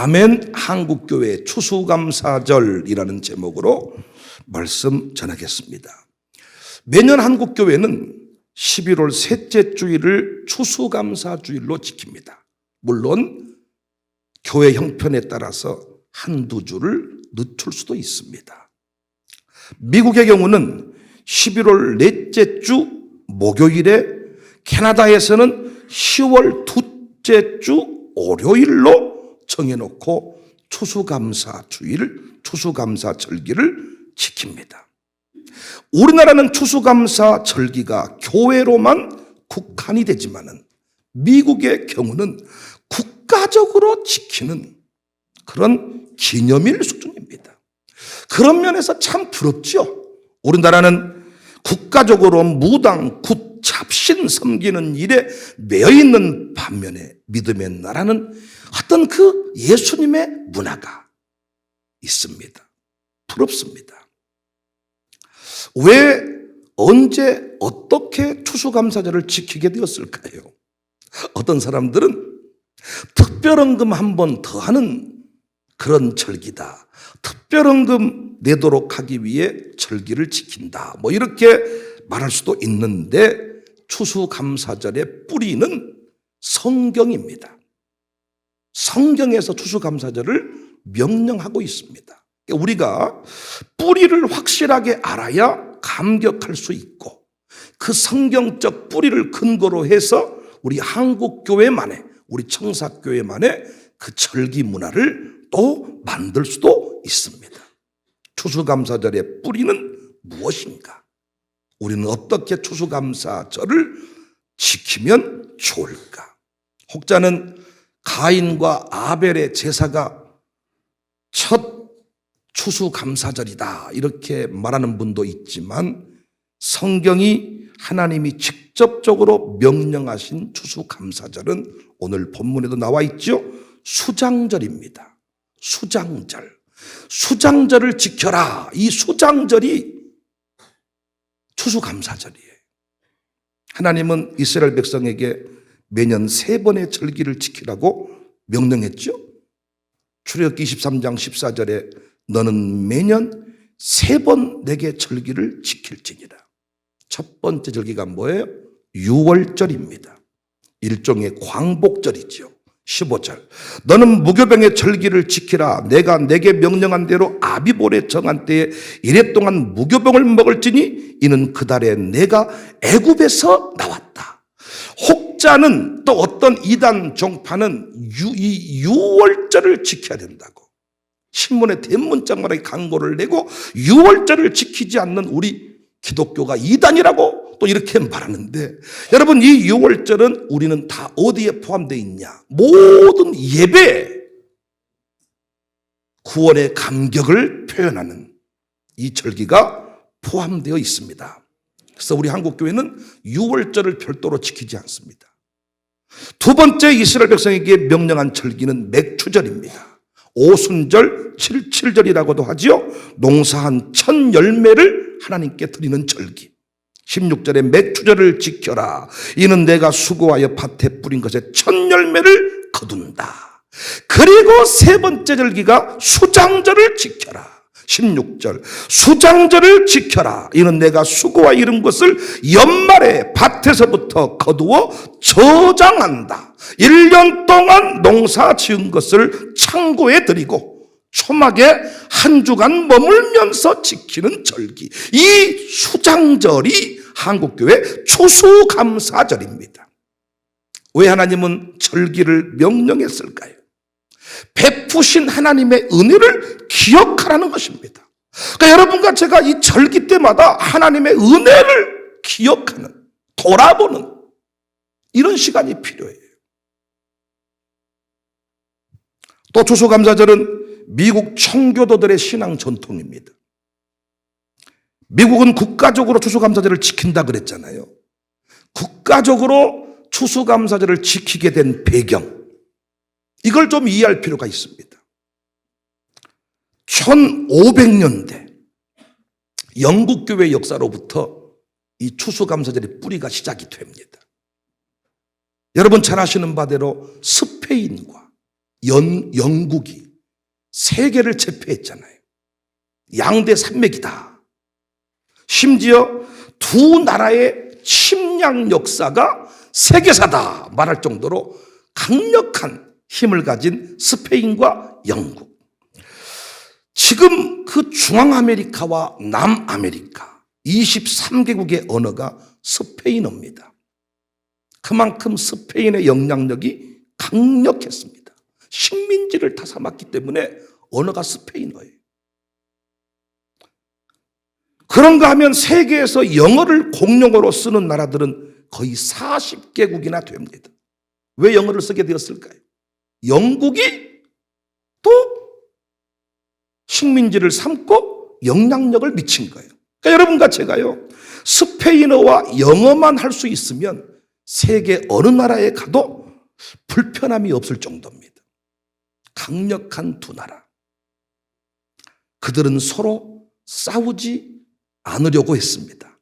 아멘 한국교회 추수감사절이라는 제목으로 말씀 전하겠습니다. 매년 한국교회는 11월 셋째 주일을 추수감사주일로 지킵니다. 물론 교회 형편에 따라서 한두 주를 늦출 수도 있습니다. 미국의 경우는 11월 넷째 주 목요일에, 캐나다에서는 10월 둘째 주 월요일로 정해놓고 추수감사주일, 추수감사절기를 지킵니다. 우리나라는 추수감사절기가 교회로만 국한이 되지만은 미국의 경우는 국가적으로 지키는 그런 기념일 수준입니다. 그런 면에서 참 부럽죠. 우리나라는 국가적으로 무당, 굿, 잡신 섬기는 일에 매여 있는 반면에 믿음의 나라는 어떤 그 예수님의 문화가 있습니다. 부럽습니다. 왜, 언제, 어떻게 추수감사절을 지키게 되었을까요? 어떤 사람들은 특별헌금 한 번 더 하는 그런 절기다. 특별헌금 내도록 하기 위해 절기를 지킨다. 이렇게 말할 수도 있는데 추수감사절의 뿌리는 성경입니다. 성경에서 추수감사절을 명령하고 있습니다. 우리가 뿌리를 확실하게 알아야 감격할 수 있고 그 성경적 뿌리를 근거로 해서 우리 한국교회만의, 우리 청사교회만의 그 절기 문화를 또 만들 수도 있습니다. 추수감사절의 뿌리는 무엇인가? 우리는 어떻게 추수감사절을 지키면 좋을까? 혹자는 가인과 아벨의 제사가 첫 추수감사절이다 이렇게 말하는 분도 있지만 성경이 하나님이 직접적으로 명령하신 추수감사절은 오늘 본문에도 나와 있죠. 수장절입니다. 수장절. 수장절을 지켜라. 이 수장절이 추수감사절이에요. 하나님은 이스라엘 백성에게 매년 3번의 절기를 지키라고 명령했죠. 출애굽기 23장 14절에 너는 매년 3번 내게 절기를 지킬지니라. 첫 번째 절기가 뭐예요? 유월절입니다. 일종의 광복절이죠. 15절 너는 무교병의 절기를 지키라. 내가 내게 명령한 대로 아비볼에 정한 때에 이래 동안 무교병을 먹을지니 이는 그 달에 내가 애굽에서 나왔다. 혹자는 또 어떤 이단 종파는 이 유월절을 지켜야 된다고 신문에 대문짝만하게 광고를 내고 유월절을 지키지 않는 우리 기독교가 이단이라고 또 이렇게 말하는데, 여러분 이 유월절은 우리는 다 어디에 포함되어 있냐? 모든 예배, 구원의 감격을 표현하는 이 절기가 포함되어 있습니다. 그래서 우리 한국교회는 유월절을 별도로 지키지 않습니다. 두 번째 이스라엘 백성에게 명령한 절기는 맥추절입니다. 오순절, 칠칠절이라고도 하지요. 농사한 첫 열매를 하나님께 드리는 절기. 16절에 맥추절을 지켜라. 이는 내가 수고하여 밭에 뿌린 것의 첫 열매를 거둔다. 그리고 세 번째 절기가 수장절을 지켜라. 16절 수장절을 지켜라. 이는 내가 수고하여 이룬 것을 연말에 밭에서부터 거두어 저장한다. 1년 동안 농사 지은 것을 창고에 들이고 초막에 한 주간 머물면서 지키는 절기. 이 수장절이 한국교회 추수감사절입니다. 왜 하나님은 절기를 명령했을까요? 베푸신 하나님의 은혜를 기억하라는 것입니다. 그러니까 여러분과 제가 이 절기 때마다 하나님의 은혜를 기억하는, 돌아보는 이런 시간이 필요해요. 또 추수감사절은 미국 청교도들의 신앙 전통입니다. 미국은 국가적으로 추수감사절을 지킨다 그랬잖아요. 국가적으로 추수감사절을 지키게 된 배경, 이걸 좀 이해할 필요가 있습니다. 1500년대 영국교회 역사로부터 이 추수감사절의 뿌리가 시작이 됩니다. 여러분 잘 아시는 바대로 스페인과 영국이 세계를 제패했잖아요. 양대 산맥이다. 심지어 두 나라의 침략 역사가 세계사다 말할 정도로 강력한 힘을 가진 스페인과 영국. 지금 그 중앙아메리카와 남아메리카 23개국의 언어가 스페인어입니다. 그만큼 스페인의 영향력이 강력했습니다. 식민지를 다 삼았기 때문에 언어가 스페인어예요. 그런가 하면 세계에서 영어를 공용어로 쓰는 나라들은 거의 40개국이나 됩니다. 왜 영어를 쓰게 되었을까요? 영국이 또 식민지를 삼고 영향력을 미친 거예요. 그러니까 여러분과 제가요, 스페인어와 영어만 할 수 있으면 세계 어느 나라에 가도 불편함이 없을 정도입니다. 강력한 두 나라. 그들은 서로 싸우지 않으려고 했습니다.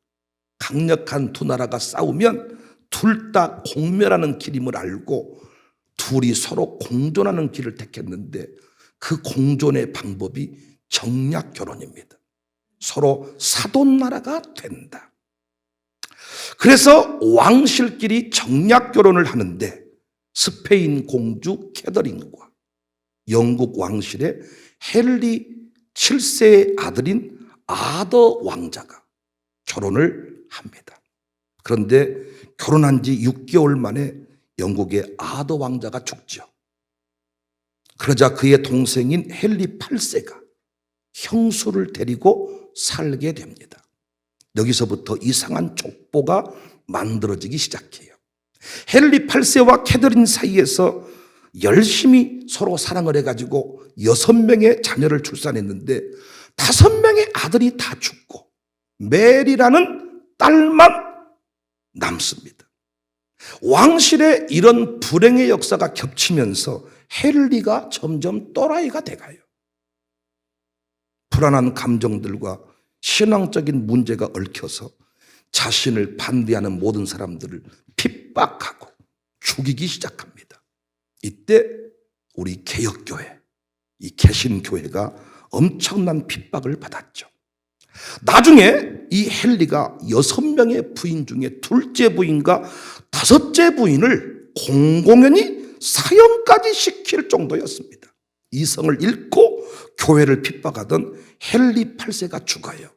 강력한 두 나라가 싸우면 둘 다 공멸하는 길임을 알고 둘이 서로 공존하는 길을 택했는데 그 공존의 방법이 정략 결혼입니다. 서로 사돈 나라가 된다. 그래서 왕실끼리 정략 결혼을 하는데 스페인 공주 캐더린과 영국 왕실의 헨리 7세의 아들인 아더 왕자가 결혼을 합니다. 그런데 결혼한 지 6개월 만에 영국의 아더 왕자가 죽죠. 그러자 그의 동생인 헨리 8세가 형수를 데리고 살게 됩니다. 여기서부터 이상한 족보가 만들어지기 시작해요. 헨리 8세와 캐더린 사이에서 열심히 서로 사랑을 해가지고 6명의 자녀를 출산했는데 5명의 아들이 다 죽고 메리라는 딸만 남습니다. 왕실의 이런 불행의 역사가 겹치면서 헨리가 점점 또라이가 돼가요. 불안한 감정들과 신앙적인 문제가 얽혀서 자신을 반대하는 모든 사람들을 핍박하고 죽이기 시작합니다. 이때 우리 개혁교회, 이 개신교회가 엄청난 핍박을 받았죠. 나중에 이 헨리가 6명의 부인 중에 둘째 부인과 5째 부인을 공공연히 사형까지 시킬 정도였습니다. 이성을 잃고 교회를 핍박하던 헨리 8세가 죽어요.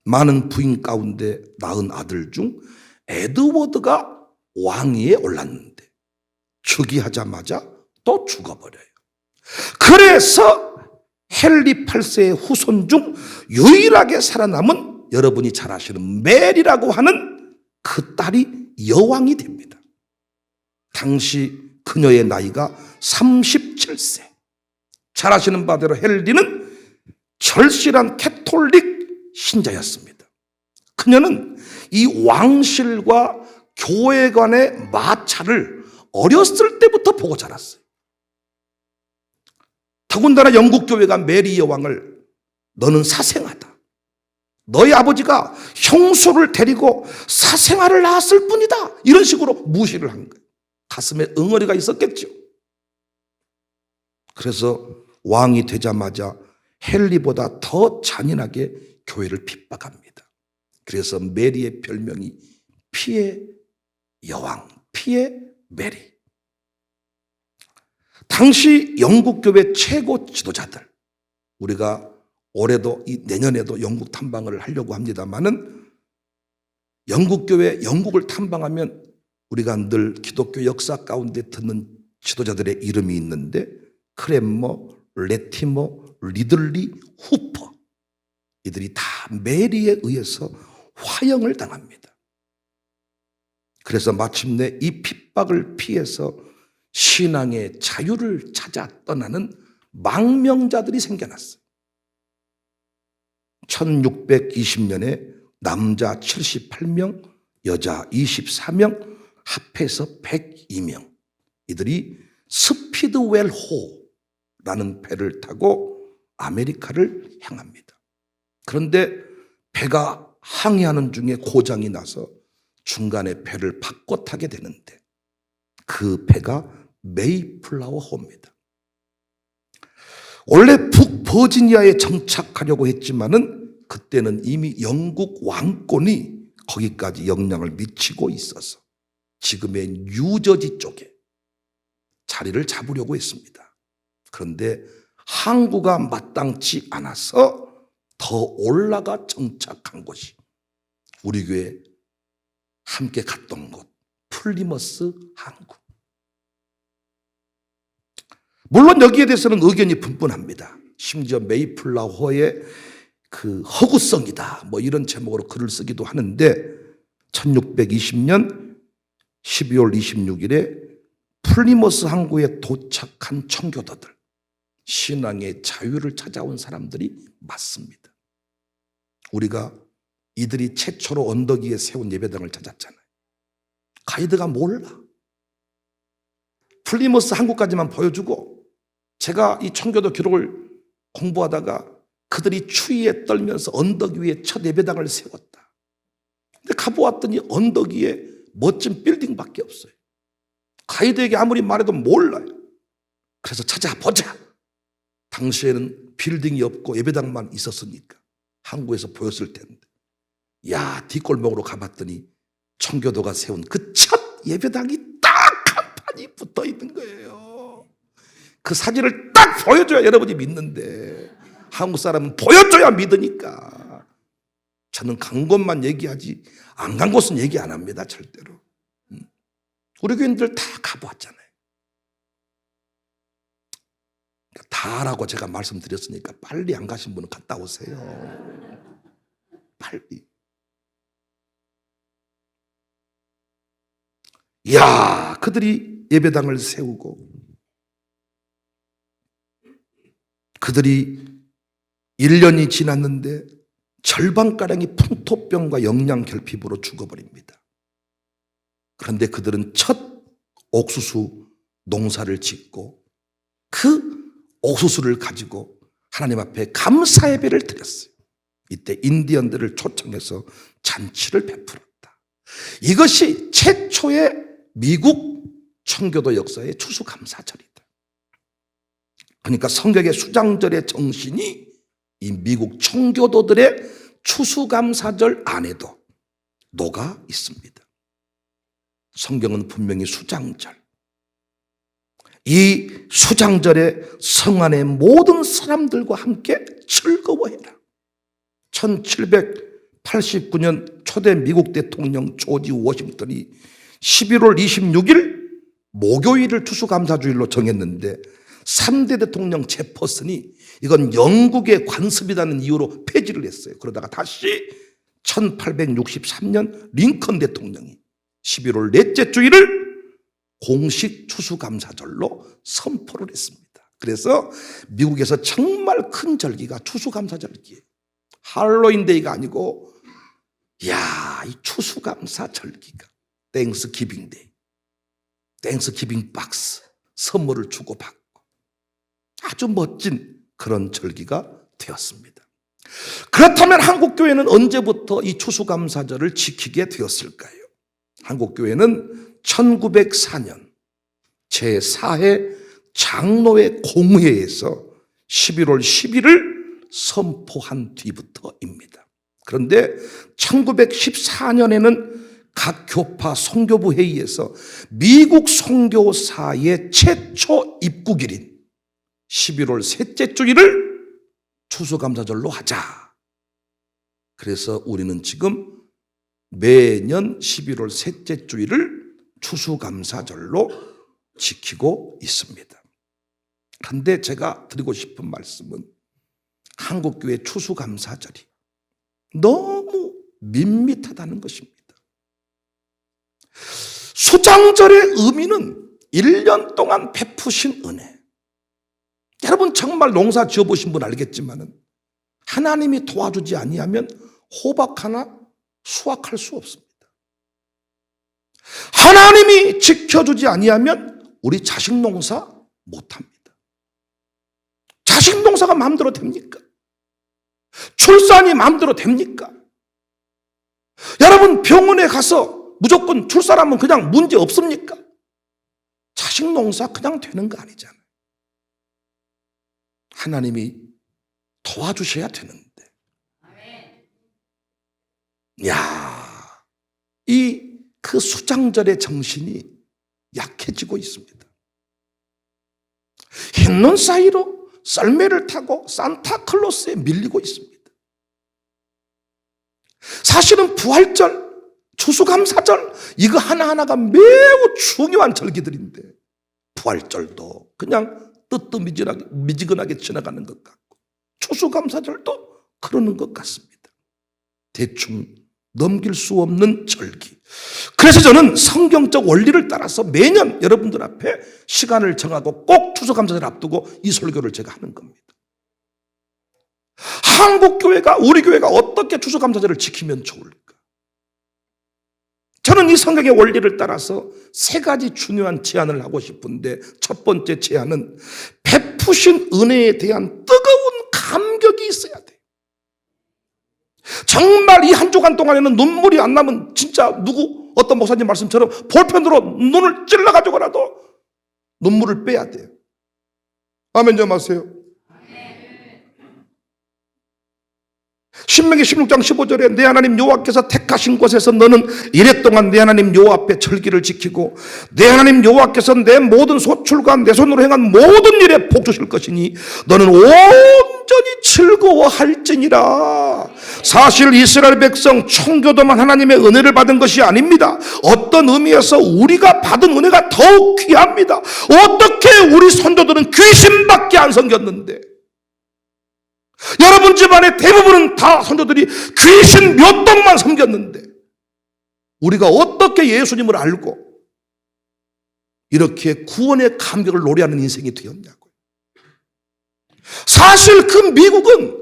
많은 부인 가운데 낳은 아들 중 에드워드가 왕위에 올랐는데 즉위하자마자 또 죽어버려요. 그래서 헨리 8세의 후손 중 유일하게 살아남은 여러분이 잘 아시는 메리라고 하는 그 딸이 여왕이 됩니다. 당시 그녀의 나이가 37세. 잘 아시는 바대로 헨리는 절실한 캐톨릭 신자였습니다. 그녀는 이 왕실과 교회 간의 마찰을 어렸을 때부터 보고 자랐어요. 더군다나 영국 교회가 메리 여왕을 너는 사생아다. 너희 아버지가 형수를 데리고 사생아를 낳았을 뿐이다. 이런 식으로 무시를 한 거예요. 가슴에 응어리가 있었겠죠. 그래서 왕이 되자마자 헨리보다 더 잔인하게 교회를 핍박합니다. 그래서 메리의 별명이 피의 여왕, 피의 메리. 당시 영국 교회 최고 지도자들, 우리가 올해도 내년에도 영국 탐방을 하려고 합니다만은 영국 교회, 영국을 탐방하면 우리가 늘 기독교 역사 가운데 듣는 지도자들의 이름이 있는데 크랜머, 레티머, 리들리, 후퍼, 이들이 다 메리에 의해서 화형을 당합니다. 그래서 마침내 이 핍박을 피해서 신앙의 자유를 찾아 떠나는 망명자들이 생겨났어요. 1620년에 남자 78명, 여자 24명, 합해서 102명. 이들이 스피드웰호라는 배를 타고 아메리카를 향합니다. 그런데 배가 항해하는 중에 고장이 나서 중간에 배를 바꿔 타게 되는데 그 배가 메이플라워 호입니다. 원래 북버지니아에 정착하려고 했지만은 그때는 이미 영국 왕권이 거기까지 영향을 미치고 있어서 지금의 뉴저지 쪽에 자리를 잡으려고 했습니다. 그런데 항구가 마땅치 않아서 더 올라가 정착한 곳이 우리 교회 함께 갔던 곳 플리머스 항구. 물론 여기에 대해서는 의견이 분분합니다. 심지어 메이플라워의 그 허구성이다 뭐 이런 제목으로 글을 쓰기도 하는데 1620년 12월 26일에 플리머스 항구에 도착한 청교도들, 신앙의 자유를 찾아온 사람들이 맞습니다. 우리가 이들이 최초로 언덕 위에 세운 예배당을 찾았잖아요. 가이드가 몰라. 플리머스 항구까지만 보여주고 제가 이 청교도 기록을 공부하다가 그들이 추위에 떨면서 언덕 위에 첫 예배당을 세웠다. 근데 가보았더니 언덕 위에 멋진 빌딩밖에 없어요. 가이드에게 아무리 말해도 몰라요. 그래서 찾아보자. 당시에는 빌딩이 없고 예배당만 있었으니까 항구에서 보였을 텐데, 야, 뒷골목으로 가봤더니 청교도가 세운 그 첫 예배당이 딱 간판이 붙어 있는 거예요. 그 사진을 딱 보여줘야 여러분이 믿는데 한국 사람은 보여줘야 믿으니까. 저는 간 곳만 얘기하지 안 간 곳은 얘기 안 합니다. 절대로. 우리 교인들 다 가보았잖아요. 다라고 제가 말씀드렸으니까 빨리 안 가신 분은 갔다 오세요. 빨리. 이야, 그들이 예배당을 세우고 그들이 1년이 지났는데 절반가량이 풍토병과 영양결핍으로 죽어버립니다. 그런데 그들은 첫 옥수수 농사를 짓고 그 옥수수를 가지고 하나님 앞에 감사 예배를 드렸어요. 이때 인디언들을 초청해서 잔치를 베풀었다. 이것이 최초의 미국 청교도 역사의 추수감사절이다. 그러니까 성경의 수장절의 정신이 이 미국 청교도들의 추수감사절 안에도 녹아 있습니다. 성경은 분명히 수장절, 이 수장절에 성 안의 모든 사람들과 함께 즐거워해라. 1789년 초대 미국 대통령 조지 워싱턴이 11월 26일 목요일을 추수감사주일로 정했는데 3대 대통령 제퍼슨이 이건 영국의 관습이라는 이유로 폐지를 했어요. 그러다가 다시 1863년 링컨 대통령이 11월 넷째 주일을 공식 추수감사절로 선포를 했습니다. 그래서 미국에서 정말 큰 절기가 추수감사절기예요. 할로윈데이가 아니고, 야, 이 추수감사절기가 땡스기빙데이, 땡스기빙 박스, 선물을 주고받고 아주 멋진 그런 절기가 되었습니다. 그렇다면 한국교회는 언제부터 이 추수감사절을 지키게 되었을까요? 한국교회는 1904년 제4회 장로회 공회에서 11월 10일을 선포한 뒤부터입니다. 그런데 1914년에는 각 교파 선교부 회의에서 미국 선교사의 최초 입국일인 11월 셋째 주일을 추수감사절로 하자. 그래서 우리는 지금 매년 11월 셋째 주일을 추수감사절로 지키고 있습니다. 그런데 제가 드리고 싶은 말씀은 한국교회 추수감사절이 너무 밋밋하다는 것입니다. 수장절의 의미는 1년 동안 베푸신 은혜. 여러분 정말 농사 지어보신 분 알겠지만은 하나님이 도와주지 아니하면 호박 하나 수확할 수 없습니다. 하나님이 지켜주지 아니하면 우리 자식 농사 못합니다. 자식 농사가 마음대로 됩니까? 출산이 마음대로 됩니까? 여러분 병원에 가서 무조건 출산하면 그냥 문제 없습니까? 자식 농사 그냥 되는 거 아니잖아요. 하나님이 도와주셔야 되는데. 야, 그 수장절의 정신이 약해지고 있습니다. 흰눈 사이로 썰매를 타고 산타클로스에 밀리고 있습니다. 사실은 부활절, 추수감사절 이거 하나하나가 매우 중요한 절기들인데 부활절도 그냥 뜨뜻미지근하게 지나가는 것 같고 추수감사절도 그러는 것 같습니다. 대충 넘길 수 없는 절기. 그래서 저는 성경적 원리를 따라서 매년 여러분들 앞에 시간을 정하고 꼭 추수감사절 앞두고 이 설교를 제가 하는 겁니다. 한국교회가, 우리 교회가 어떻게 추수감사절을 지키면 좋을까? 저는 이 성경의 원리를 따라서 세 가지 중요한 제안을 하고 싶은데 첫 번째 제안은 베푸신 은혜에 대한 뜨거운 감격이 있어야 돼요. 정말 이 한 주간 동안에는 눈물이 안 나면 진짜 어떤 목사님 말씀처럼 볼펜으로 눈을 찔러가지고라도 눈물을 빼야 돼요. 아멘 좀 하세요. 신명기 16장 15절에 내 하나님 여호와께서 택하신 곳에서 너는 이랫동안 내 하나님 여호와 앞에 절기를 지키고 내 하나님 여호와께서 내 모든 소출과 내 손으로 행한 모든 일에 복 주실 것이니 너는 온전히 즐거워할지니라. 사실 이스라엘 백성 청교도만 하나님의 은혜를 받은 것이 아닙니다. 어떤 의미에서 우리가 받은 은혜가 더욱 귀합니다. 어떻게 우리 선조들은 귀신밖에 안 섬겼는데 여러분 집안의 대부분은 다 선조들이 귀신 몇 동만 섬겼는데 우리가 어떻게 예수님을 알고 이렇게 구원의 감격을 노래하는 인생이 되었냐고요. 사실 그 미국은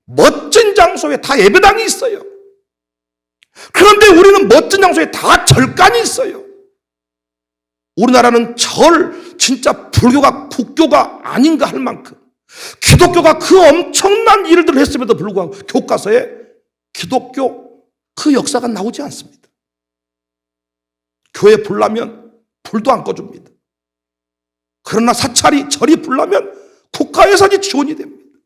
멋진 장소에 다 예배당이 있어요. 그런데 우리는 멋진 장소에 다 절간이 있어요. 우리나라는 진짜 불교가 국교가 아닌가 할 만큼 기독교가 그 엄청난 일들을 했음에도 불구하고 교과서에 기독교 그 역사가 나오지 않습니다. 교회 불나면 불도 안 꺼줍니다. 그러나 사찰이 절이 불나면 국가예산이 지원이 됩니다.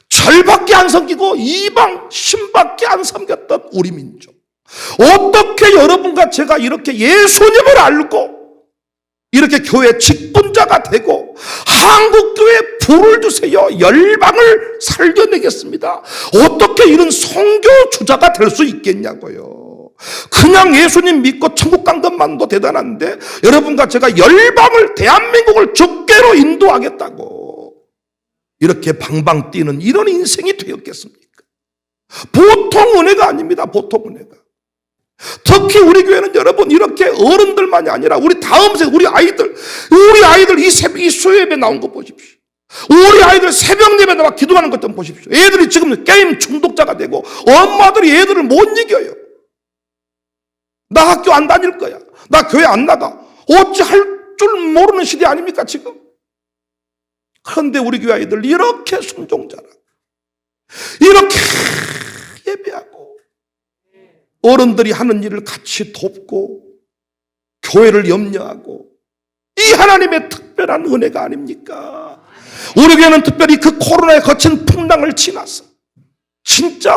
절밖에 안 섬기고 이방 신밖에 안 섬겼던 우리 민족. 어떻게 여러분과 제가 이렇게 예수님을 알고 이렇게 교회 직분자가 되고 한국교회에 불을 주세요. 열방을 살려내겠습니다. 어떻게 이런 선교주자가 될 수 있겠냐고요. 그냥 예수님 믿고 천국 간 것만도 대단한데 여러분과 제가 열방을 대한민국을 주께로 인도하겠다고 이렇게 방방 뛰는 이런 인생이 되었겠습니까? 보통 은혜가 아닙니다. 보통 은혜가. 특히 우리 교회는 여러분 이렇게 어른들만이 아니라 우리 다음 세대 우리 아이들 이 수요예배 나온 거 보십시오. 우리 아이들 새벽 예배 나와 기도하는 것 좀 보십시오. 애들이 지금 게임 중독자가 되고 엄마들이 애들을 못 이겨요. 나 학교 안 다닐 거야. 나 교회 안 나가. 어찌 할 줄 모르는 시대 아닙니까 지금? 그런데 우리 교회 아이들 이렇게 순종자라 이렇게 예배하고 어른들이 하는 일을 같이 돕고 교회를 염려하고 이 하나님의 특별한 은혜가 아닙니까? 우리 교회는 특별히 그 코로나에 거친 풍랑을 지나서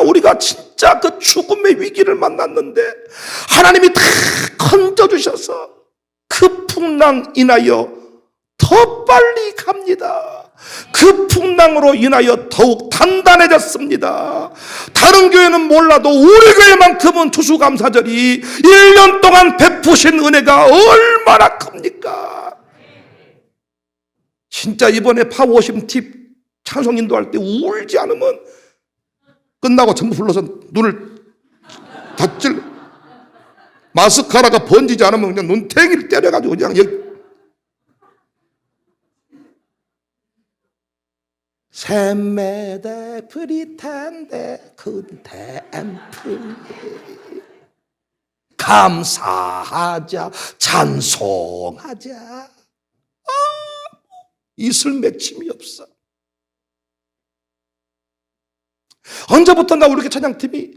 우리가 진짜 그 죽음의 위기를 만났는데 하나님이 다 건져주셔서 그 풍랑 인하여 더 빨리 갑니다. 그 풍랑으로 인하여 더욱 단단해졌습니다. 다른 교회는 몰라도 우리 교회만큼은 추수감사절이 1년 동안 베푸신 은혜가 얼마나 큽니까? 진짜 이번에 파워십 팁 찬송 인도할 때 울지 않으면 끝나고 전부 불러서 눈을 닫질 마스카라가 번지지 않으면 그냥 눈탱이를 때려가지고 그냥 여기 샘매대 프리탄데 근템프 감사하자 찬송하자 이슬 맺힘이 없어. 언제부턴가 우리 찬양팀이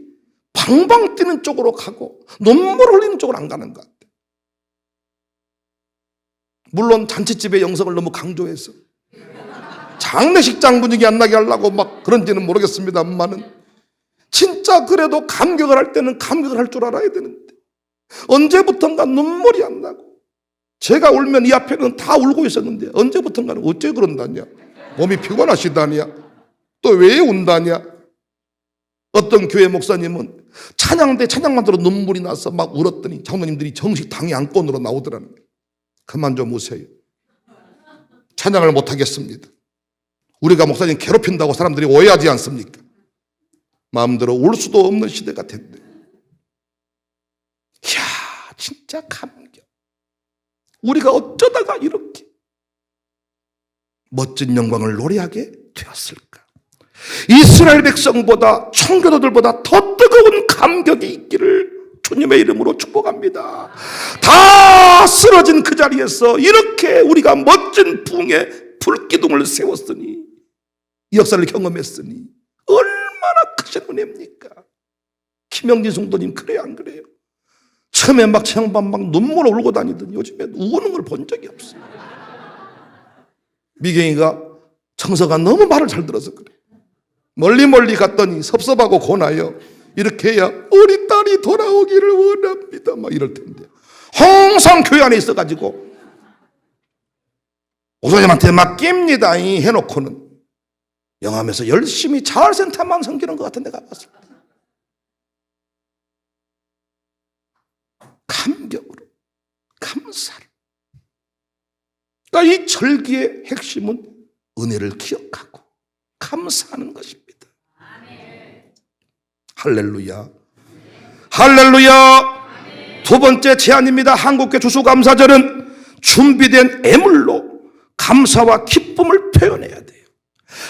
방방 뛰는 쪽으로 가고 눈물 흘리는 쪽으로 안 가는 것 같아. 물론 잔치집의 영성을 너무 강조해서 장례식장 분위기 안 나게 하려고 막 그런지는 모르겠습니다만은, 진짜 그래도 감격을 할 때는 감격을 할 줄 알아야 되는데 언제부턴가 눈물이 안 나고, 제가 울면 이 앞에는 다 울고 있었는데 언제부턴가는 어째 그런다냐, 몸이 피곤하시다냐, 또 왜 운다냐. 어떤 교회 목사님은 찬양 때 찬양만 들어 눈물이 나서 막 울었더니 장로님들이 정식 당의 안건으로 나오더라는 거예요. 그만 좀 우세요. 찬양을 못하겠습니다. 우리가 목사님 괴롭힌다고 사람들이 오해하지 않습니까? 마음대로 울 수도 없는 시대가 됐네. 이야, 진짜 감격. 우리가 어쩌다가 이렇게 멋진 영광을 노래하게 되었을까? 이스라엘 백성보다, 청교도들보다 더 뜨거운 감격이 있기를 주님의 이름으로 축복합니다. 다 쓰러진 그 자리에서 이렇게 우리가 멋진 부흥의 불기둥을 세웠으니, 이 역사를 경험했으니 얼마나 크신 은혜입니까? 김영진 성도님 그래요, 안 그래요? 처음에 막 체험반 막 눈물 울고 다니더니 요즘에 우는 걸 본 적이 없어요. 미경이가 청서가 너무 말을 잘 들어서 그래. 멀리 갔더니 섭섭하고 고나요. 이렇게 해야 우리 딸이 돌아오기를 원합니다 막 이럴 텐데, 항상 교회 안에 있어가지고 목사님한테 맡깁니다 해놓고는 영암에서 열심히 자활센터만 섬기는 것 같은 데가 봤습니다. 감격으로, 감사로. 그러니까 이 절기의 핵심은 은혜를 기억하고 감사하는 것입니다. 할렐루야, 할렐루야. 두 번째 제안입니다. 한국교회 추수감사절은 준비된 애물로 감사와 기쁨을 표현해야 돼요.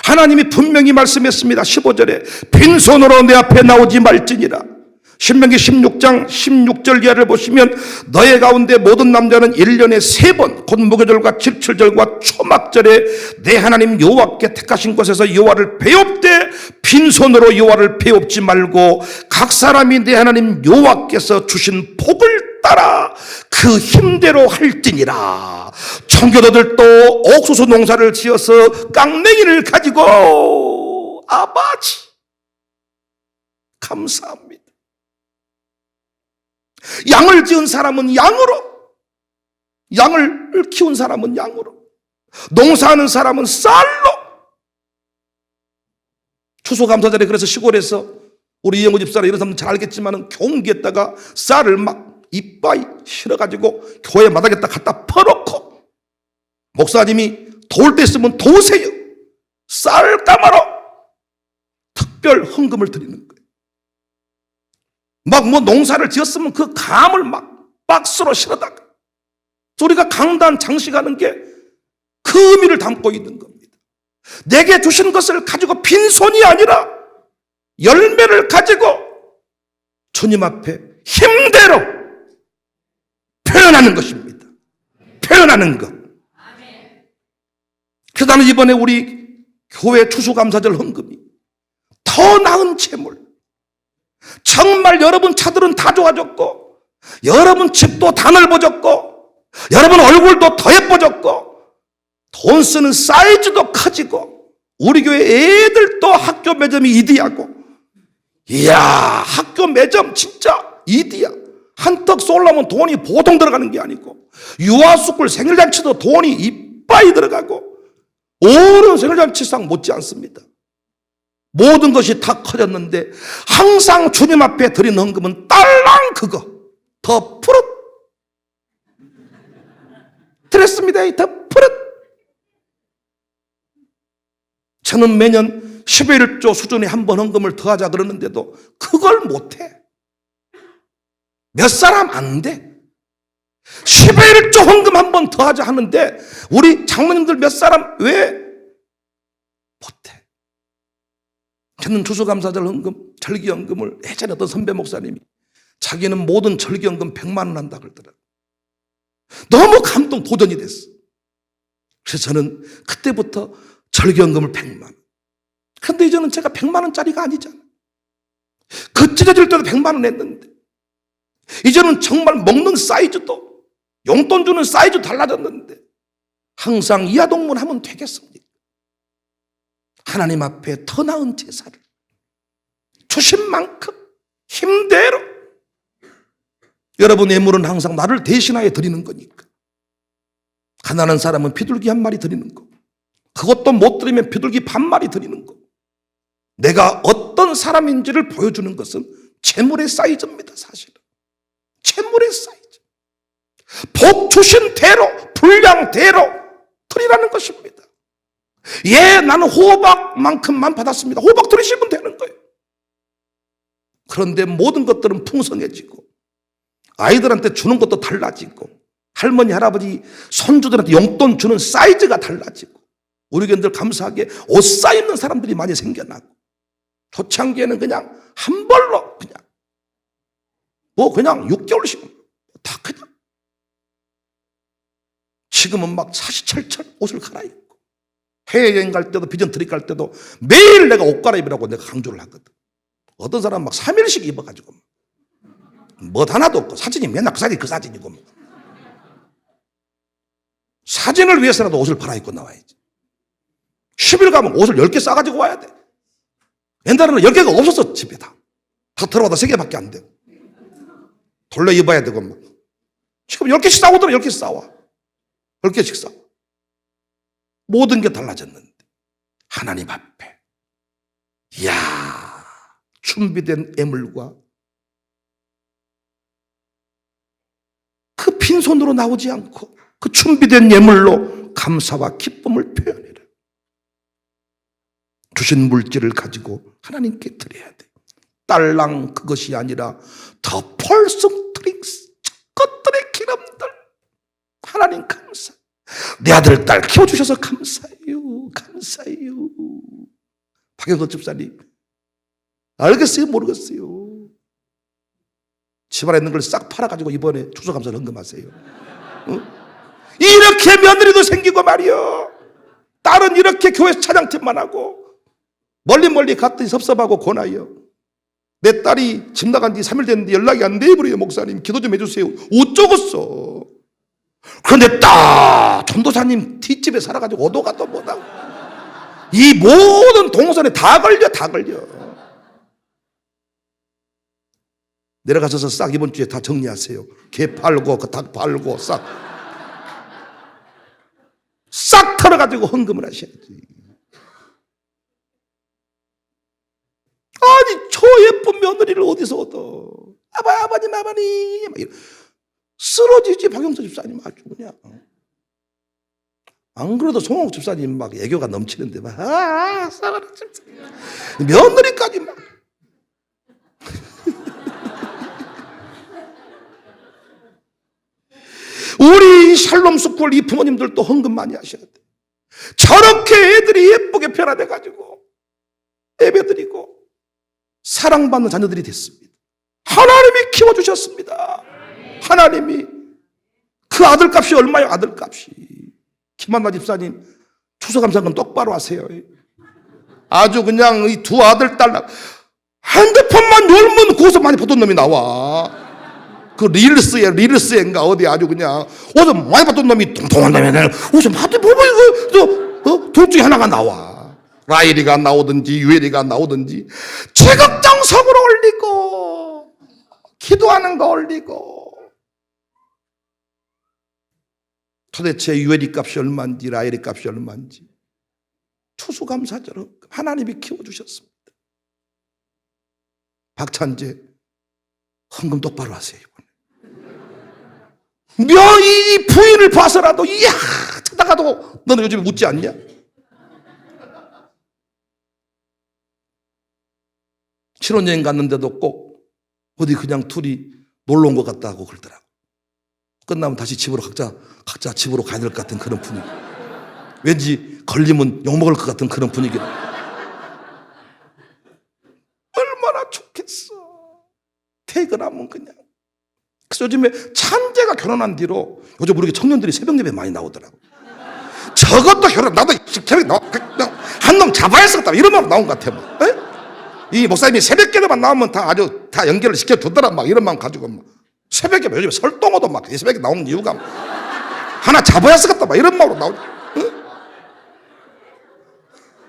하나님이 분명히 말씀했습니다. 15절에 빈손으로 내 앞에 나오지 말지니라. 신명기 16장 16절 이하를 보시면, 너의 가운데 모든 남자는 1년에 3번 곧 무교절과 집칠절과 초막절에 내 하나님 여호와께 택하신 곳에서 여호와를 배웁되 빈손으로 여호와를 배웁지 말고 각 사람이 내 하나님 여호와께서 주신 복을 따라 그 힘대로 할지니라. 청교도들도 옥수수 농사를 지어서 깡냉이를 가지고 아버지 감사합니다. 양을 지은 사람은 양으로, 양을 키운 사람은 양으로, 농사하는 사람은 쌀로. 추수감사절에 그래서 시골에서 우리 이영우 집사는 이런 사람은 잘 알겠지만 경기에다가 쌀을 막 이빠이 실어가지고 교회 마당에다 갖다 퍼놓고, 목사님이 도울 때 있으면 도우세요, 쌀 까마로 특별 헌금을 드리는 거예요. 막 뭐 농사를 지었으면 그 감을 막 박스로 실어다가, 우리가 강단 장식하는 게 그 의미를 담고 있는 겁니다. 내게 주신 것을 가지고 빈손이 아니라 열매를 가지고 주님 앞에 힘대로 표현하는 것입니다. 표현하는 것. 그래서 나는 이번에 우리 교회 추수감사절 헌금이 더 나은 재물, 정말 여러분 차들은 다 좋아졌고, 여러분 집도 다 넓어졌고, 여러분 얼굴도 더 예뻐졌고, 돈 쓰는 사이즈도 커지고, 우리 교회 애들도 학교 매점이 이디야고, 이야 학교 매점 진짜 이디야. 한턱 쏠려면 돈이 보통 들어가는 게 아니고, 유아스쿨 생일잔치도 돈이 이빠이 들어가고, 어른 생일잔치상 못지 않습니다. 모든 것이 다 커졌는데 항상 주님 앞에 드린 헌금은 딸랑 그거 더 푸릇 드렸습니다. 더 푸릇. 저는 매년 11조 수준에 한 번 헌금을 더하자 그러는데도 그걸 못해. 몇 사람 안 돼. 11조 헌금 한 번 더하자 하는데 우리 장로님들 몇 사람 왜 못해? 저는 추수감사절 헌금, 절기헌금을 예전에 어떤 선배 목사님이 자기는 모든 절기헌금 100만 원 한다 그러더라고요. 너무 감동 도전이 됐어. 그래서 저는 그때부터 절기헌금을 100만 원. 그런데 이제는 제가 100만 원짜리가 아니잖아. 그 찢어질 때도 100만 원 했는데 이제는 정말 먹는 사이즈도, 용돈 주는 사이즈 달라졌는데 항상 이하동문 하면 되겠습니까? 하나님 앞에 더 나은 제사를 주신 만큼 힘대로, 여러분 예물은 항상 나를 대신하여 드리는 거니까. 가난한 사람은 비둘기 한 마리 드리는 거, 그것도 못 드리면 비둘기 반 마리 드리는 거. 내가 어떤 사람인지를 보여주는 것은 재물의 사이즈입니다. 사실은 재물의 사이즈, 복 주신 대로 분량대로 드리라는 것입니다. 예, 나는 호박만큼만 받았습니다. 호박 드리시면 되는 거예요. 그런데 모든 것들은 풍성해지고 아이들한테 주는 것도 달라지고 할머니 할아버지 손주들한테 용돈 주는 사이즈가 달라지고 우리 교인들 감사하게 옷 쌓이는 사람들이 많이 생겨나고, 초창기에는 그냥 한 벌로 그냥 6개월씩 다 그냥, 지금은 막 사시철철 옷을 갈아입고 해외여행 갈 때도 비전 트립 갈 때도 매일 내가 옷 갈아입으라고 내가 강조를 하거든. 어떤 사람은 막 3일씩 입어가지고 뭐 하나도 없고 사진이 맨날 그 사진이고 사진을 위해서라도 옷을 갈아입고 나와야지. 10일 가면 옷을 10개 싸가지고 와야 돼. 옛날에는 10개가 없었어. 집에 다 들어가다 3개밖에 안 돼. 돌려 입어야 되고 막. 지금 10개씩 싸우더라. 10개씩 싸워. 10개씩 싸워. 모든 게 달라졌는데 하나님 앞에, 이야, 준비된 예물과 그 빈손으로 나오지 않고 그 준비된 예물로 감사와 기쁨을 표현해라. 주신 물질을 가지고 하나님께 드려야 돼. 딸랑 그것이 아니라 더 펄슨 트릭스, 것들의 기름들, 하나님 감사. 내 아들 딸 키워주셔서 감사해요. 감사해요. 박영선 집사님 알겠어요? 모르겠어요? 집안에 있는 걸 싹 팔아가지고 이번에 추수감사를 헌금하세요. 응? 이렇게 며느리도 생기고 말이요, 딸은 이렇게 교회 찬양팀만 하고 멀리 갔더니 섭섭하고 고나요. 내 딸이 집 나간 지 3일 됐는데 연락이 안 돼버려요. 목사님 기도 좀 해주세요. 어쩌겠어. 그런데 딱 전도사님 뒷집에 살아가지고 오도 가도 못하고 이 모든 동선에 다 걸려. 내려가셔서 싹 이번 주에 다 정리하세요. 개 팔고 그 닭 팔고 싹 털어가지고 헌금을 하셔야지. 아니 저 예쁜 며느리를 어디서 얻어. 아버님 쓰러지지. 박영서 집사님 아주 그냥. 안 그래도 송옥 집사님 막 애교가 넘치는데 막 사랑하는 집사님 며느리까지 막. 우리 샬롬 스쿨 이 부모님들도 헌금 많이 하셔야 돼. 저렇게 애들이 예쁘게 변화돼가지고 예배드리고 사랑받는 자녀들이 됐습니다. 하나님이 키워주셨습니다. 하나님이. 그 아들값이 얼마예요? 아들값이. 김한나 집사님 추수감사금 똑바로 하세요. 아주 그냥 이 두 아들 딸 핸드폰만 열면 거기서 많이 보던 놈이 나와. 그 릴스인가 어디 아주 그냥 어디서 많이 봤던 놈이 통통한 놈이 어디서 많이 보면 이거 둘 중에 하나가 나와. 라일이가 나오든지 유엘이가 나오든지 체극정성으로 올리고 기도하는 거 올리고. 도대체 유엘이 값이 얼마인지 라일이 값이 얼마인지 추수감사절로 하나님이 키워주셨습니다. 박찬재 헌금 똑바로 하세요. 이 부인을 봐서라도 이야 찾아가도 너는 요즘에 묻지 않냐? 신혼여행 갔는데도 꼭 어디 그냥 둘이 놀러 온 것 같다고 그러더라고. 끝나면 다시 집으로 각자 집으로 가야 될 것 같은 그런 분위기. 왠지 걸리면 욕먹을 것 같은 그런 분위기. 얼마나 좋겠어. 퇴근하면 그냥. 그래서 요즘에 찬재가 결혼한 뒤로 요즘 우리 청년들이 새벽 예배 많이 나오더라고. 저것도 나도 한 놈 잡아야 했었다 이런 말 나온 것 같아. 뭐. 이 목사님이 새벽 기도만 나오면 다 연결을 시켜주더라 막 이런 마음 가지고 막. 새벽에 요즘에 설동어도 막 새벽에 나오는 이유가 하나 잡아야 쓰겠다 막 이런 마음으로 나오죠. 응?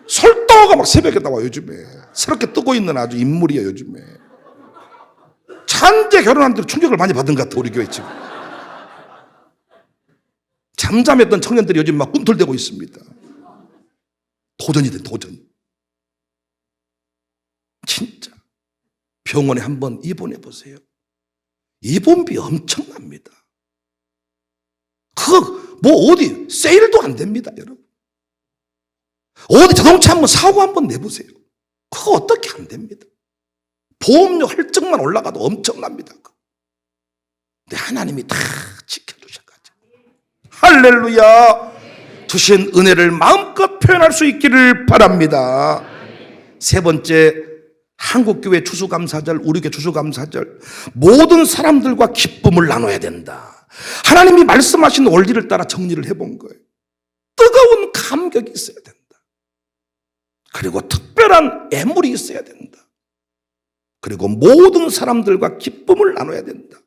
설도가 막 새벽에 나와 요즘에. 새롭게 뜨고 있는 아주 인물이야 요즘에. 찬재 결혼한 데로 충격을 많이 받은 것 같아 우리 교회 지금. 잠잠했던 청년들이 요즘 막 꿈틀대고 있습니다. 도전이든 도전. 진짜 병원에 한번 입원해 보세요. 입원비 엄청납니다. 그거 뭐 어디 세일도 안 됩니다 여러분. 어디 자동차 한번 사고 한번 내보세요. 그거 어떻게 안 됩니다. 보험료 할증만 올라가도 엄청납니다. 근데 하나님이 다 지켜주셔가지고 할렐루야. 주신 은혜를 마음껏 표현할 수 있기를 바랍니다. 세 번째, 한국교회 추수감사절, 우리 교회 추수감사절, 모든 사람들과 기쁨을 나눠야 된다. 하나님이 말씀하신 원리를 따라 정리를 해본 거예요. 뜨거운 감격이 있어야 된다. 그리고 특별한 애물이 있어야 된다. 그리고 모든 사람들과 기쁨을 나눠야 된다.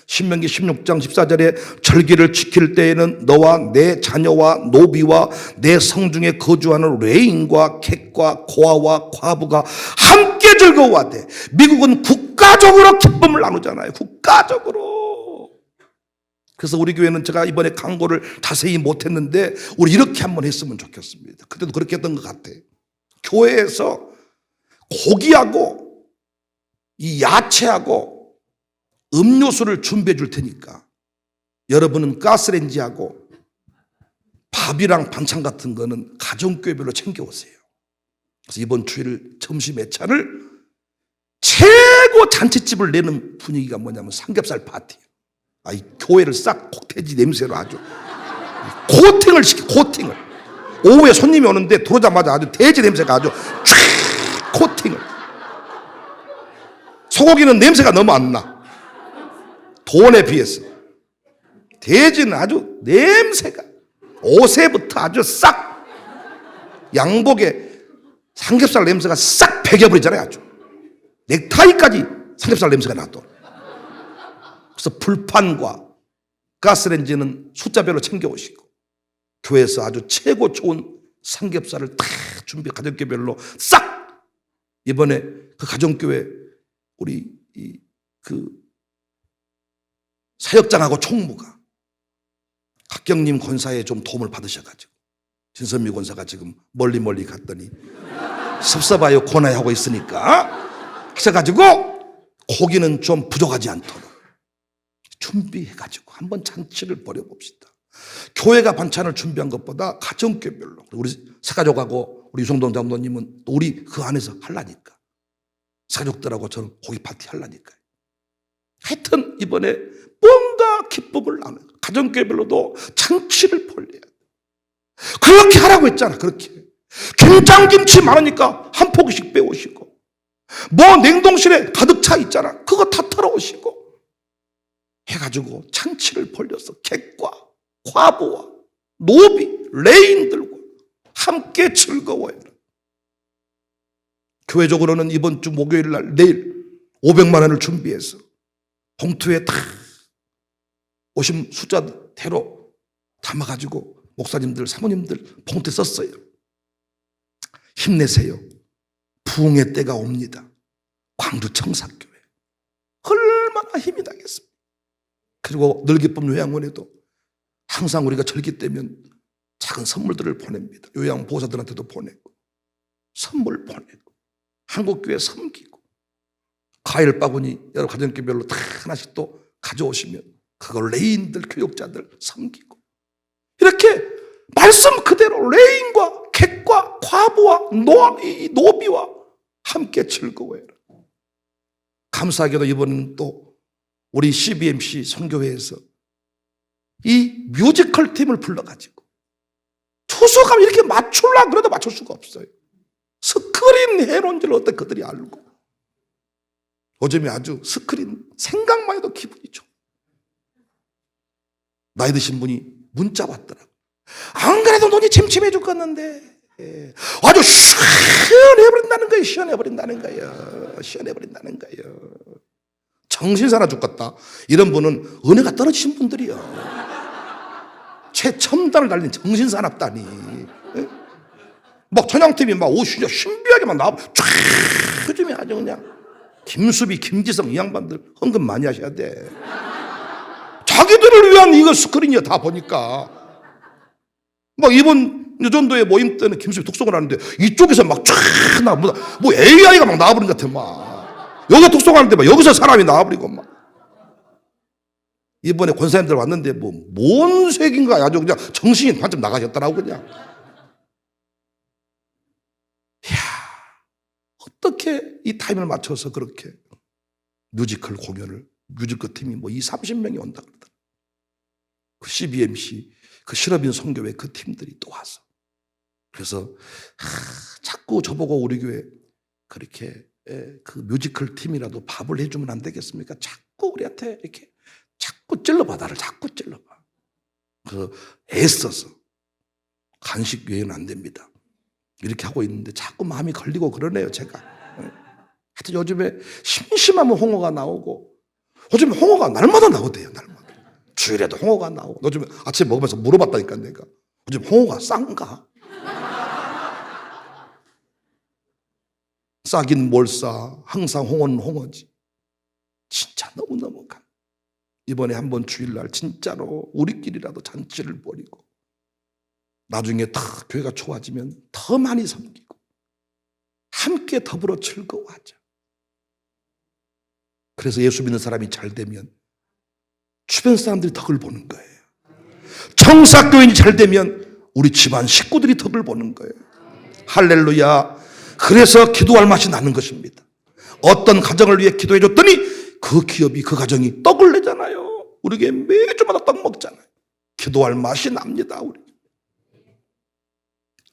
신명기 16장 14절에 절기를 지킬 때에는 너와 내 자녀와 노비와 내 성중에 거주하는 레인과 객과 고아와 과부가 함께 즐거워하되, 미국은 국가적으로 기쁨을 나누잖아요. 국가적으로. 그래서 우리 교회는 제가 이번에 광고를 자세히 못했는데 우리 이렇게 한번 했으면 좋겠습니다. 그때도 그렇게 했던 것 같아요. 교회에서 고기하고 이 야채하고 음료수를 준비해 줄 테니까 여러분은 가스레인지하고 밥이랑 반찬 같은 거는 가정교회별로 챙겨오세요. 그래서 이번 주일 점심 회차를 최고 잔치집을 내는 분위기가 뭐냐면 삼겹살 파티. 이 교회를 싹 콕돼지 냄새로 아주 코팅을 시켜, 코팅을. 오후에 손님이 오는데 들어오자마자 아주 돼지 냄새가 아주 쫙 코팅을. 소고기는 냄새가 너무 안 나. 돈에 비해서. 돼지는 아주 냄새가 옷에부터 아주 싹, 양복에 삼겹살 냄새가 싹 배겨버리잖아요. 아주 넥타이까지 삼겹살 냄새가 나도. 그래서 불판과 가스레인지는 숫자별로 챙겨오시고 교회에서 아주 최고 좋은 삼겹살을 다 준비, 가정교회별로 싹. 이번에 그 가정교회 우리 그 사역장하고 총무가 각경님 권사에 좀 도움을 받으셔가지고, 진선미 권사가 지금 멀리 갔더니 섭섭하여 권하여 하고 있으니까 하셔가지고 고기는 좀 부족하지 않도록 준비해가지고 한번 잔치를 벌여봅시다. 교회가 반찬을 준비한 것보다 가정교회별로, 우리 새가족하고 우리 유성동 장로님은 또 우리 그 안에서 하려니까, 새가족들하고 저는 고기 파티 하려니까요. 하여튼 이번에 뭔가 기쁨을 나누는, 가정교회별로도 잔치를 벌려야 돼. 그렇게 하라고 했잖아. 그렇게 김장김치 많으니까 한 포기씩 빼오시고, 뭐 냉동실에 가득 차 있잖아. 그거 다 털어오시고 해가지고 잔치를 벌려서 객과 과부와 노비, 레인들과 함께 즐거워해라. 교회적으로는 이번 주 목요일 날, 내일 500만 원을 준비해서 봉투에 다 오신 숫자대로 담아가지고 목사님들, 사모님들 봉투에 썼어요. 힘내세요. 부흥의 때가 옵니다. 광주 청사교회 얼마나 힘이 나겠습니까? 그리고 늘기쁨 요양원에도 항상 우리가 절기 때면 작은 선물들을 보냅니다. 요양보호사들한테도 보내고 선물 보내고 한국교회 섬기고, 과일 바구니 여러 가정교회별로 다 하나씩 또 가져오시면 그걸 레인들, 교육자들 섬기고, 이렇게 말씀 그대로 레인과 객과 과부와 노비와 함께 즐거워해라. 감사하게도 이번은 또 우리 CBMC 선교회에서 이 뮤지컬 팀을 불러가지고 투수감 이렇게 맞추려고 그래도 맞출 수가 없어요. 스크린 해놓은 줄 어때 그들이 알고. 요즘에 아주 스크린 생각만 해도 기분이 좋아. 나이 드신 분이 문자 왔더라고. 안 그래도 눈이 침침해 죽겠는데 아주 시원해버린다는 거예요. 시원해버린다는 거예요. 정신 사나 죽겠다. 이런 분은 은혜가 떨어지신 분들이요. 최첨단을 달린 정신산업단이, 예? 막 전향팀이 막 오시죠. 신비하게 막 나와. 쫙 요즘에 아주 그냥 김수비, 김지성 이 양반들 헌금 많이 하셔야 돼. 자기들을 위한 이거 스크린이야. 다 보니까 막 이번 여전도의 모임 때는 김수비 독송을 하는데 이쪽에서 막 쫙 나와. 뭐 AI가 막 나와버린 것 같아. 막 여기 독송하는데 막 여기서 사람이 나와버리고 막. 이번에 권사님들 왔는데 뭐 뭔 색인가 아주 그냥 정신이 반쯤 나가셨더라고 그냥. 이야, 어떻게 이 타임을 맞춰서 그렇게 뮤지컬 공연을, 뮤지컬 팀이 뭐 30명이 온다 그러더라. 그 CBMC, 그 실업인 선교회 그 팀들이 또 와서. 그래서 자꾸 저보고 우리 교회 그렇게 그 뮤지컬 팀이라도 밥을 해주면 안 되겠습니까? 자꾸 우리한테 이렇게 자꾸 찔러봐, 나를 자꾸 찔러봐. 그래서 애써서 간식 외에는 안 됩니다. 이렇게 하고 있는데 자꾸 마음이 걸리고 그러네요, 제가. 하여튼 요즘에 심심하면 홍어가 나오고, 요즘에 홍어가 날마다 나오대요, 날마다. 주일에도 홍어가 나오고. 요즘에 아침에 먹으면서 물어봤다니까, 내가. 요즘 홍어가 싼가? 싸긴 뭘 싸. 항상 홍어는 홍어지. 진짜 너무너무 간. 이번에 한번 주일날 진짜로 우리끼리라도 잔치를 벌이고, 나중에 다 교회가 좋아지면 더 많이 섬기고 함께 더불어 즐거워하자. 그래서 예수 믿는 사람이 잘 되면 주변 사람들이 덕을 보는 거예요. 청사교인이 잘 되면 우리 집안 식구들이 덕을 보는 거예요. 할렐루야. 그래서 기도할 맛이 나는 것입니다. 어떤 가정을 위해 기도해 줬더니 그 기업이, 그 가정이 떡을 내잖아요. 우리 교회 매주마다 떡 먹잖아요. 기도할 맛이 납니다, 우리.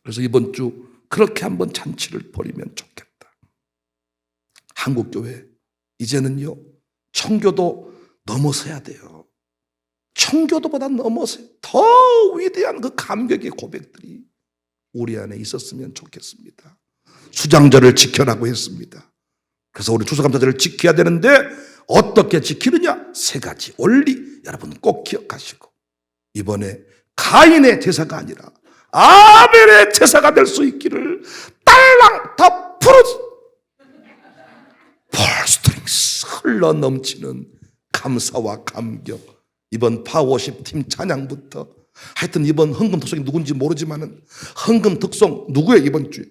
그래서 이번 주 그렇게 한번 잔치를 벌이면 좋겠다. 한국교회 이제는요, 청교도 넘어서야 돼요. 청교도보다 넘어서 더 위대한 그 감격의 고백들이 우리 안에 있었으면 좋겠습니다. 수장절을 지켜라고 했습니다. 그래서 우리 추수감사절을 지켜야 되는데 어떻게 지키느냐? 3가지 원리 여러분 꼭 기억하시고, 이번에 가인의 제사가 아니라 아벨의 제사가 될 수 있기를 딸랑 더 폴스트링스 흘러 넘치는 감사와 감격. 이번 파워십 팀 찬양부터 하여튼 이번 헌금 득송이 누군지 모르지만은 헌금 득송 누구예요 이번 주에?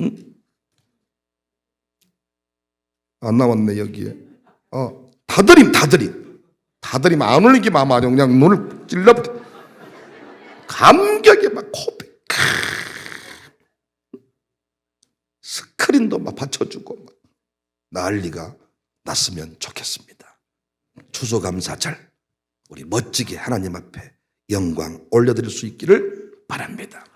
응? 안 나왔네 여기에. 다드림 안 올리기만 하면 아주 그냥 눈을 찔러 감격에 막 고백. 스크린도 막 받쳐주고 막 난리가 났으면 좋겠습니다. 추수감사절 우리 멋지게 하나님 앞에 영광 올려드릴 수 있기를 바랍니다.